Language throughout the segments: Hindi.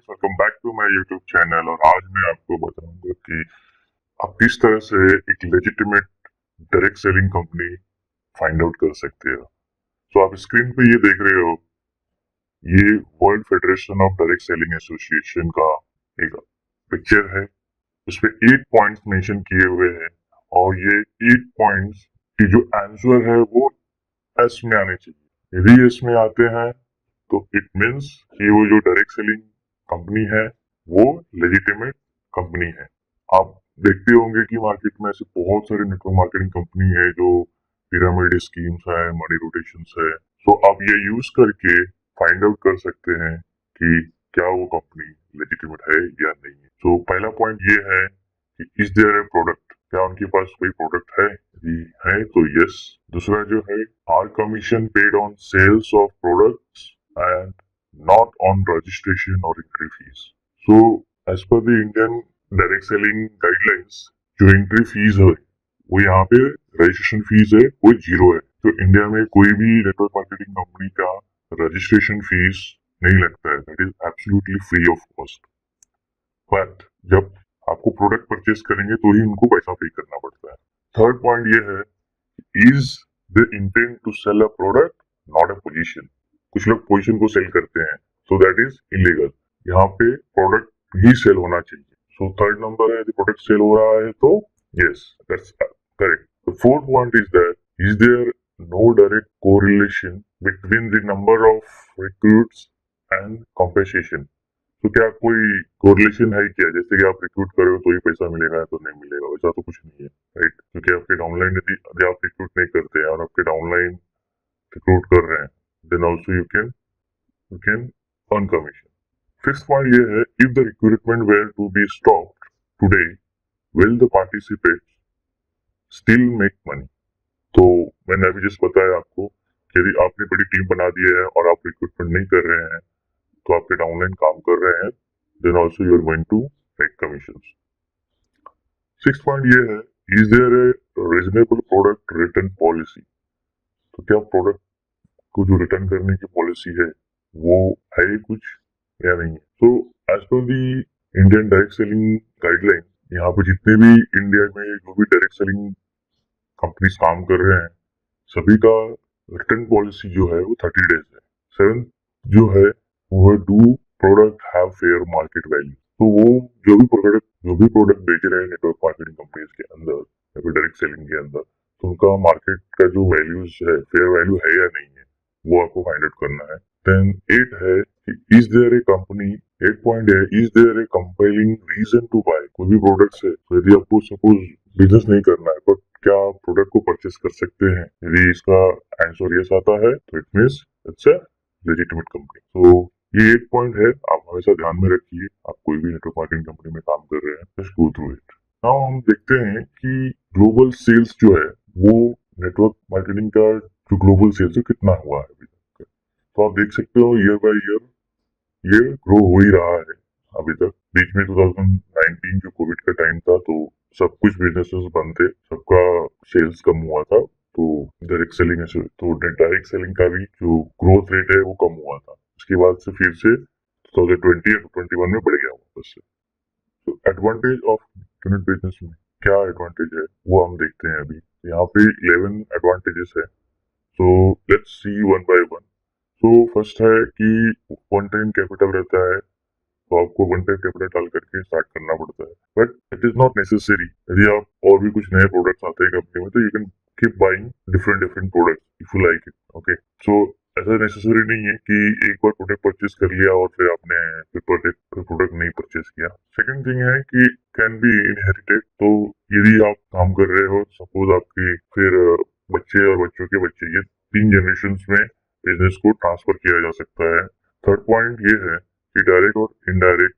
Welcome back to my YouTube channel. और आज मैं आपको बताऊंगा कि आप किस तरह से एक legitimate direct selling company find out कर सकते हो। तो आप स्क्रीन पे ये देख रहे हो, ये world federation of direct selling association का एक पिक्चर है। उसपे 8 पॉइंट्स मेंशन किए हुए हैं और ये 8 पॉइंट्स की जो आंसर है वो एस में आने चाहिए। यदि एस में आते हैं तो इट मीन्स कि वो जो डायरेक्ट सेलिंग कंपनी है वो लेजिटिमेट कंपनी है। आप देखते होंगे कि मार्केट में ऐसे बहुत सारे नेटवर्क मार्केटिंग कंपनी है जो पिरामिड स्कीम्स है, मनी रोटेशंस है। तो आप ये यूज करके फाइंड आउट कर सकते हैं कि क्या वो कंपनी लेजिटिमेट है या नहीं है। तो पहला पॉइंट ये है कि इज देयर ए प्रोडक्ट, क्या उनके पास कोई प्रोडक्ट है? यदि है तो यस। दूसरा जो है, are commission paid on sales of products and not on registration or entry fees. So, as per the Indian direct selling guidelines, जो entry fees है वो यहाँ पे रजिस्ट्रेशन फीस है वो 0 है। तो इंडिया में कोई भी नेटवर्क मार्केटिंग कंपनी का रजिस्ट्रेशन फीस नहीं लगता है, that is absolutely free of cost. But जब आपको प्रोडक्ट परचेस करेंगे तो ही उनको पैसा पे करना पड़ता है। थर्ड पॉइंट ये है, is the intent to sell a product not a position. कुछ लोग पोजीशन को सेल करते हैं, सो दैट इज इलीगल। यहाँ पे प्रोडक्ट ही सेल होना चाहिए। सो थर्ड नंबर है, यदि प्रोडक्ट सेल हो रहा है तो yes, that's correct. The fourth point is that is there no direct correlation between the number of recruits and compensation. तो क्या कोई कोरिलेशन है क्या, जैसे कि आप रिक्रूट कर रहे हो तो ही पैसा मिलेगा तो नहीं मिलेगा, वैसा तो कुछ नहीं है, राइट? क्योंकि आपके डाउनलाइन यदि आप रिक्रूट नहीं करते हैं और आपके डाउनलाइन रिक्रूट कर रहे हैं, then also you can earn commission. Fifth point ये है, if the recruitment were to be stopped today, will the participants still make money? तो मैंने अभी जस्ट बताया आपको, यदि आपने बड़ी टीम बना दी है और आप रिक्रूटमेंट नहीं कर रहे हैं तो आपके डाउनलाइन काम कर रहे हैं, then also you are going to make commissions. Sixth point ये है, is there a reasonable product return policy? तो क्या प्रोडक्ट को जो रिटर्न करने की पॉलिसी है वो है कुछ या नहीं है? तो एज पर दी इंडियन डायरेक्ट सेलिंग गाइडलाइन, यहाँ पे जितने भी इंडिया में जो भी डायरेक्ट सेलिंग कंपनीज काम कर रहे हैं सभी का रिटर्न पॉलिसी जो है वो 30 डेज है। सेवन जो है वो है, do product have fair market value. तो वो जो भी प्रोडक्ट बेच रहे हैं नेटवर्क मार्केटिंग कंपनीज के अंदर या फिर डायरेक्ट सेलिंग के अंदर, तो उनका मार्केट का जो वैल्यूज है, फेयर वैल्यू है या नहीं है, वो आपको फाइंड आउट करना है। देन 8 है, is there a company, 8 point है, is there a compelling reason to buy. कोई भी प्रोडक्ट्स है, तो यदि आपको सपोज बिजनेस नहीं करना है बट क्या आप प्रोडक्ट को परचेस कर सकते हैं? यदि इसका आंसर यस आता है तो it means it's a legitimate company. तो ये 8 पॉइंट है, आप हमेशा ध्यान में रखिए। आप कोई भी नेटवर्क मार्केटिंग कंपनी में काम कर रहे हैं, just go through it. Now हम देखते हैं कि ग्लोबल सेल्स जो है वो नेटवर्क मार्केटिंग का जो ग्लोबल सेल्स है कितना हुआ है अभी तक। तो आप देख सकते हो ईयर बाय ईयर ये ग्रो हो ही रहा है अभी तक। बीच में 2019 जो कोविड का टाइम था तो सब कुछ बिजनेसेस बंद थे, सबका सेल्स कम हुआ था, तो डायरेक्ट सेलिंग का भी जो ग्रोथ रेट है वो कम हुआ था। उसके बाद से फिर से 2020 या 2021 में बढ़ गया वापस से। तो एडवांटेज ऑफ यूनिट बिजनेस में क्या एडवांटेज है वो हम देखते हैं अभी। यहाँ पे 11 एडवांटेजेस है, so let's see one by one. तो फर्स्ट है कि वन टाइम कैपिटल रहता है, तो आपको वन टाइम कैपिटल डाल करके स्टार्ट करना पड़ता है, but it is not necessary. यदि आप और भी कुछ नए प्रोडक्ट्स आते हैं कंपनी में तो you can keep buying different different products if you like it. Okay, so ऐसा नेसेसरी नहीं है कि एक बार प्रोडक्ट परचेस कर लिया और फिर आपने फिर प्रोडक्ट नहीं परचेस किया। सेकंड थिंग है कि कैन बी इनहेरिटेड। तो यदि आप काम कर रहे हो, सपोज आपके फिर बच्चे और बच्चों के बच्चे, ये 3 जनरेशन में बिजनेस को ट्रांसफर किया जा सकता है। थर्ड पॉइंट ये है कि डायरेक्ट और इनडायरेक्ट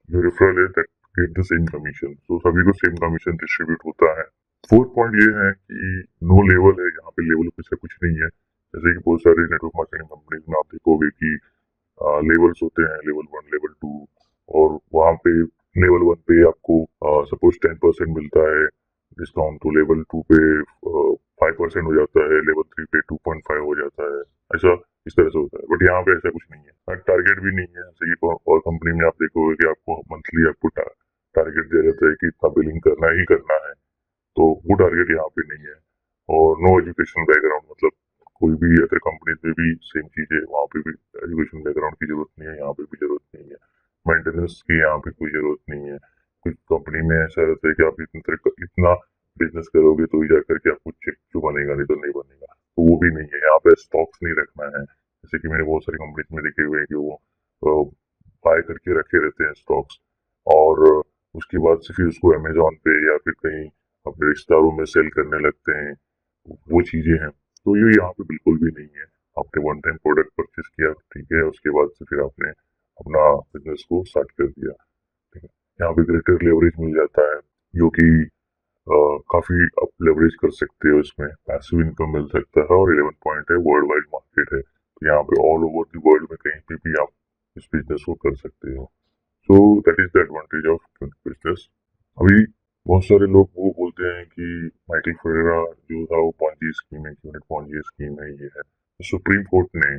जो रेफरल है that get the same commission, तो सभी को सेम कमीशन डिस्ट्रीब्यूट होता है। फोर्थ पॉइंट ये है कि नो लेवल है, यहाँ पे लेवल पे कुछ नहीं है। जैसे कि बहुत सारी नेटवर्क मार्केटिंग कंपनीज में आप देखोगे कि लेवल्स होते हैं, लेवल 1, लेवल 2, और वहाँ पे लेवल 1 पे आपको सपोज 10% मिलता है डिस्काउंट, तो लेवल 2 पे 5% हो जाता है, लेवल 3 पे 2.5 हो जाता है। ऐसा इस तरह से होता है। बट यहाँ पे ऐसा कुछ नहीं है, टारगेट भी नहीं है। जैसे कि और कंपनी में आप देखोगे कि आपको मंथली आपको टारगेट दिया जाता है कि इतना बिलिंग करना ही करना है, तो वो टारगेट यहाँ पे नहीं है। और नो एजुकेशन बैकग्राउंड, मतलब कोई भी अदर कंपनीज में भी सेम चीज है, वहाँ पे भी एजुकेशन बैकग्राउंड की जरूरत नहीं है, यहाँ पे भी जरूरत नहीं है। मेंटेनेंस की यहाँ पे कोई जरूरत नहीं है। कुछ कंपनी में ऐसा रहता है कि आप इतना बिजनेस करोगे तो ही जाकर के आपको चेक जो बनेगा, नहीं तो नहीं बनेगा। तो वो भी नहीं है यहाँ पे। स्टॉक्स नहीं रखना है, जैसे कि मैंने बहुत सारी कंपनीज में देखे हुए हैं कि वो बाय करके रखे रहते हैं स्टॉक्स, और उसके बाद से फिर उसको अमेजोन पे या फिर कहीं अपने रिश्तेदारों में सेल करने लगते हैं। वो चीजें हैं, तो ये यहाँ पे बिल्कुल भी नहीं है। आपने वन टाइम प्रोडक्ट परचेज किया, ठीक है, उसके बाद से फिर आपने अपना बिजनेस को स्टार्ट कर दिया, ठीक है। यहाँ पे ग्रेटर लेवरेज मिल जाता है, जो कि काफी आप लेवरेज कर सकते हो, इसमें पैसिव इनकम मिल सकता है। और 11 पॉइंट है, वर्ल्ड वाइड मार्केट है, तो यहाँ पे ऑल ओवर द वर्ल्ड में कहीं पे भी आप इस बिजनेस को कर सकते हो। So that is the advantage of business. अभी बहुत सारे लोग वो बोलते हैं कि माइकल फेरेरा जो था वो पॉन्जी स्कीम है, क्यों पॉन्जी स्कीम है, ये है। तो सुप्रीम कोर्ट ने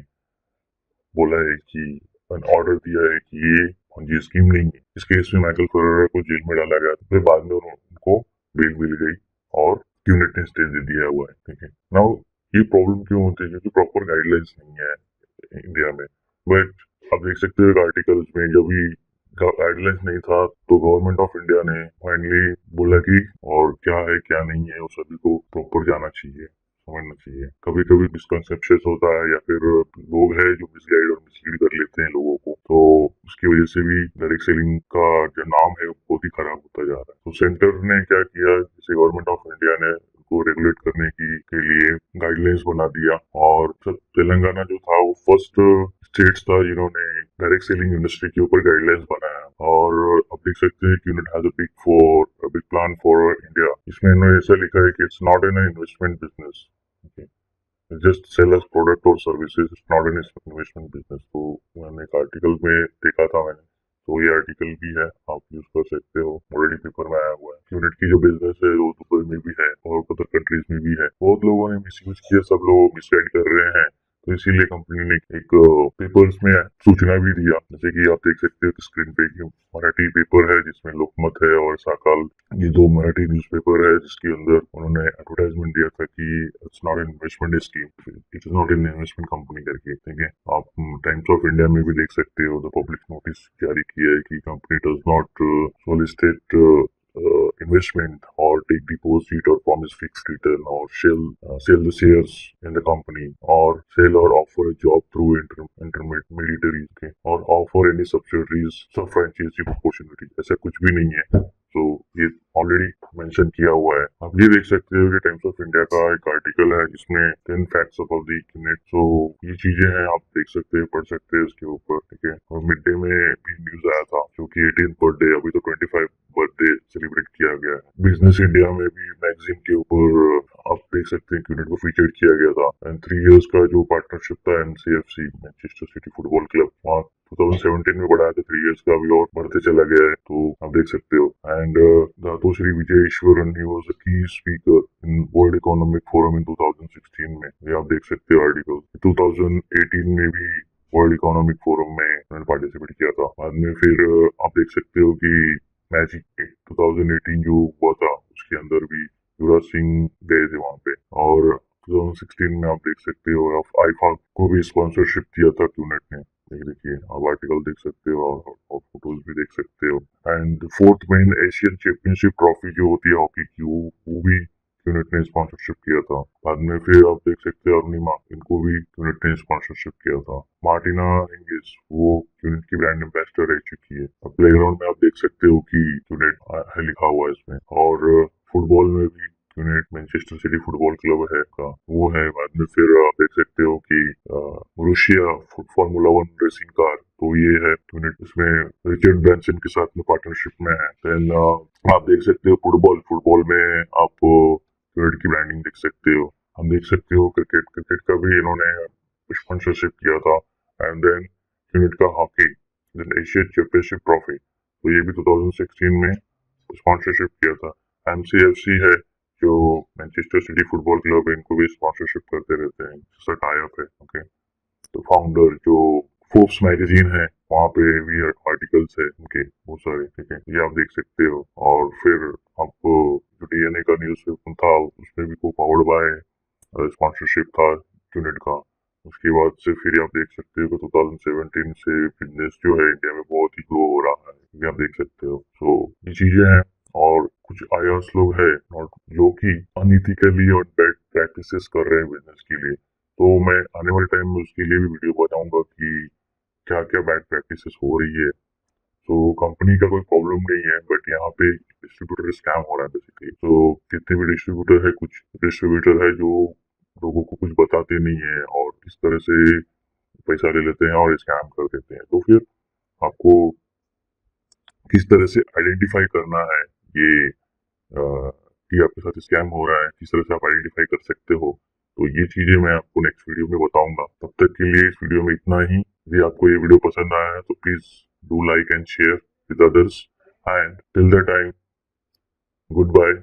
बोला है कि ऑर्डर दिया है कि ये पॉन्जी स्कीम नहीं है। इस केस में माइकल फेरेरा को जेल में डाला गया, फिर बाद में उनको बेल मिल गई और क्यूनेट ने स्टे दे दिया हुआ है, ठीक है। नाउ ये प्रॉब्लम क्यों होती है, क्योंकि प्रॉपर गाइडलाइंस नहीं है इंडिया में। बट आप देख सकते हो आर्टिकल्स में, जब भी गाइडलाइंस नहीं था तो गवर्नमेंट ऑफ इंडिया ने फाइनली बोला कि और क्या है क्या नहीं है वो सभी को प्रॉपर जाना चाहिए, समझना चाहिए। कभी कभी मिसकंसेप्शन होता है, या फिर लोग हैं जो मिसगाइड और मिसलीड कर लेते हैं लोगों को, तो उसकी वजह से भी डायरेक्ट सेलिंग का जो नाम है वो बहुत ही खराब होता जा रहा है। तो सेंटर ने क्या किया, जैसे गवर्नमेंट ऑफ इंडिया ने को रेगुलेट करने की के लिए गाइडलाइंस बना दिया, और तेलंगाना जो था वो फर्स्ट स्टेट्स था जिन्होंने डायरेक्ट सेलिंग इंडस्ट्री के ऊपर गाइडलाइंस बनाया। और आप देख सकते हैं कि unit has a big plan for India. इसमें इन्होंने ऐसा लिखा है कि it's not an investment business, just sell us product और services, it's not an investment business. तो मैंने एक आर्टिकल में देखा था मैंने, तो ये आर्टिकल भी है, आप यूज कर सकते हो, ऑलरेडी पेपर में आया हुआ है। यूनिट की जो बिजनेस है वो दुबई में भी है और अदर कंट्रीज में भी है। बहुत लोगों ने मिसयूज किया, सब लोग मिसगाइड कर रहे हैं, तो इसीलिए कंपनी ने एक पेपर्स में सूचना भी दिया। जैसे कि आप देख सकते हो स्क्रीन पे कि मराठी पेपर है जिसमें लोकमत है और सकाल, ये दो मराठी न्यूज़पेपर है जिसके अंदर उन्होंने एडवर्टाइजमेंट दिया था कि it's not an investment scheme, it is not an investment company करके, ठीक है। आप टाइम्स ऑफ इंडिया में भी देख सकते हो, द पब्लिक नोटिस जारी किया है कि company does not solicitate investment or take deposit or promise fixed return or sell the shares in the company or sell or offer a job through intermediaries, okay, or offer any subsidiaries sub franchisee opportunity, ऐसा कुछ भी नहीं है। तो ये ऑलरेडी मेंशन किया हुआ है। आप ये देख सकते हो कि टाइम्स ऑफ इंडिया का एक आर्टिकल है जिसमें 10 फैक्ट्स अबाउट द यूनिट। तो ये चीजें हैं, आप देख सकते हैं, पढ़ सकते हैं उसके ऊपर, ठीक है। और मिड डे में भी न्यूज आया था, जो कि 18th बर्थडे, अभी तो 25 बर्थडे सेलिब्रेट किया गया है। बिजनेस इंडिया में भी मैगजीन के ऊपर आप देख सकते हैं कि यूनिट को फीचर किया गया था। एंड 3 इयर्स का जो पार्टनरशिप था MCFC, Manchester city football club, वहाँ 2017 में बढ़ाया था 3 इयर्स का, अभी और बढ़ते चला गया है, तो आप देख सकते हो। And Dato' Sri Vijay Eswaran, he was the key speaker in World Economic Forum in 2016 में, ये आप देख सकते हो आर्टिकल। 2018 में भी वर्ल्ड इकोनॉमिक फोरम में उन्होंने पार्टिसिपेट किया था। बाद में फिर आप देख सकते हो कि मैजिक 2018 जो हुआ था उसके अंदर भी युवराज सिंह गए थे वहां पे। और 2016 में आप देख सकते हो आईफा को भी स्पॉन्सरशिप किया था क्यूनेट ने, देखिए आप आर्टिकल देख सकते हो और फोटोज भी देख सकते हो। And fourth main Asian championship trophy जो होती है हॉकी की, वो भी क्यूनेट ने स्पॉन्सरशिप किया था। बाद में फिर आप देख सकते हो अर्निमा, इनको भी क्यूनेट ने स्पॉन्सरशिप किया था। मार्टिना हिंगिस, वो क्यूनेट की ब्रांड एम्बेसडर रह चुकी है। अब प्लेग्राउंड में आप देख सकते हो कि क्यूनेट है लिखा हुआ है इसमें। और फुटबॉल में भी United Manchester city football club है का, वो है। बाद में फिर आप देख सकते हो कि रूसिया फॉर्मूला 1 रेसिंग कार, तो ये है यूनिट, इसमें रिचर्ड ब्रांसन के साथ में पार्टनरशिप में है। देन आप देख सकते हो फुटबॉल, फुटबॉल में आप यूनिट की ब्रांडिंग देख सकते हो। हम देख सकते हो क्रिकेट, क्रिकेट का भी इन्होंने स्पॉन्सरशिप किया था। एंड देन यूनिट का hockey, then Asia championship trophy, तो ये भी 2016 में स्पॉन्सरशिप किया था। एमसीएफसी है जो मैनचेस्टर सिटी फुटबॉल क्लब है, इनको भी स्पॉन्सरशिप करते रहते हैं, जिसका टाई अप है, ओके। तो फाउंडर जो फोर्ब्स मैगजीन है वहाँ पे भी आर्टिकल्स है उनके बहुत सारे, ठीक है, ये आप देख सकते हो। और फिर आप जो डीएनए का न्यूज था उसमें भी को पावर्ड बाय स्पॉन्सरशिप था यूनिट का। उसके बाद से फिर आप देख सकते हो कि 2017 से बिजनेस जो है इंडिया में बहुत ही ग्रो हो रहा है, ये आप देख सकते हो। सो ये चीजें हैं। और कुछ आयर्स लोग हैं और जो कि अनइथिकली और बैड प्रैक्टिसेस कर रहे हैं बिजनेस के लिए, तो मैं आने वाले टाइम में उसके लिए भी वीडियो बनाऊंगा कि क्या क्या बैड प्रैक्टिसेस हो रही है। तो कंपनी का कोई प्रॉब्लम नहीं है, बट यहाँ पे डिस्ट्रीब्यूटर स्कैम हो रहा है बेसिकली। तो जितने भी डिस्ट्रीब्यूटर है, कुछ डिस्ट्रीब्यूटर है जो लोगों को कुछ बताते नहीं है और इस तरह से पैसा ले लेते हैं और स्कैम कर देते हैं। तो फिर आपको किस तरह से आइडेंटिफाई करना है ये कि आपके साथ स्कैम हो रहा है, किस तरह से आप आइडेंटिफाई कर सकते हो, तो ये चीजें मैं आपको नेक्स्ट वीडियो में बताऊंगा। तब तक के लिए इस वीडियो में इतना ही। यदि आपको ये वीडियो पसंद आया है तो please do like and share with others, and till the time, good bye.